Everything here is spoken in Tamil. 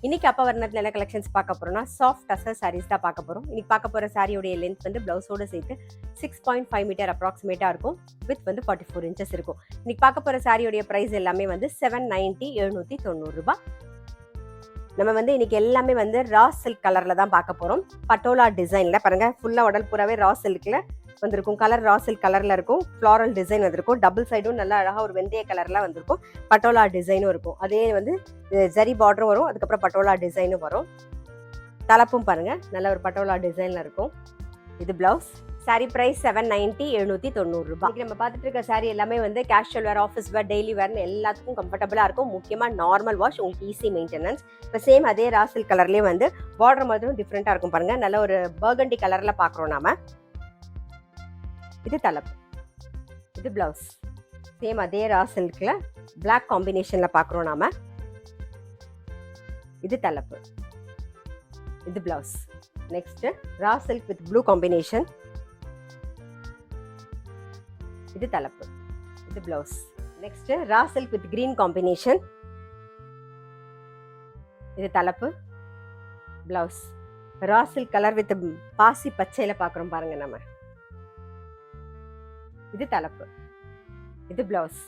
இன்னைக்கு அப்பா வர்ணத்தில் என்ன கலெக்ஷன்ஸ் பார்க்க போறோம்னா சாஃப்ட் டசர் சாரீஸ் தான் பார்க்க போறோம். இன்னைக்கு பார்க்க போற சாரியோடைய லென்த் வந்து பிளவுஸோட சேர்த்து 6.5 மீட்டர் அப்ராக்சிமேட்டா இருக்கும். வித் வந்து 44 இன்ச்சஸ் இருக்கும். இன்னைக்கு பார்க்க போற சாரியோடைய பிரைஸ் எல்லாமே வந்து 790 790 ரூபாய். நம்ம வந்து இன்னைக்கு எல்லாமே வந்து ரா சில்க் கலர்ல தான் பார்க்க போறோம். பட்டோலா டிசைன்ல பாருங்க, ஃபுல்லா உடல் பூராவே ரா சில்க்ல வந்திருக்கும். கலர் ரா சில்க் கலர்ல இருக்கும். ஃப்ளாரல் டிசைன் வந்திருக்கும். டபுள் சைடும் நல்லா அழகா ஒரு வெந்தய கலர்ல வந்திருக்கும். பட்டோலா டிசைனும் இருக்கும். அதே வந்து ஜரி பார்டரும் வரும். அதுக்கப்புறம் பட்டோலா டிசைனும் வரும். தலப்பும் பாருங்க, நல்ல ஒரு பட்டோலா டிசைன்ல இருக்கும். இது பிளவுஸ். சாரி பிரைஸ் 790 790 ரூபாய். நம்ம பார்த்துட்டு இருக்க சாரி எல்லாமே வந்து casual wear, office wear, daily வேர்னு எல்லாத்துக்கும் கம்ஃபர்டபுளா இருக்கும். முக்கியமா நார்மல் வாஷ், உங்களுக்கு ஈஸி மெயின்டெனன்ஸ். இப்போ சேம் அதே ராசில் கலர்லயே வந்து பார்டர் மாதிரியும் டிஃப்ரெண்டா இருக்கும் பாருங்க. நல்ல ஒரு பர்கண்டி கலர்ல பாக்குறோம் நாம. இது தலப்பு, இது பிளவுஸ். சேம் அதே ரா சில்க்ல பிளாக் காம்பினேஷன்ல பாக்குறோம் நாம. இது தலப்பு, இது blouse. Next raw silk with blue combination. இது தலப்பு, இது blouse. Next raw silk with green combination. இது தலப்பு, blouse. Raw silk colour with பாசி பச்சையில பாக்குறோம் பாருங்க நம்ம. இது தலப்பு, இது பிளவுஸ்.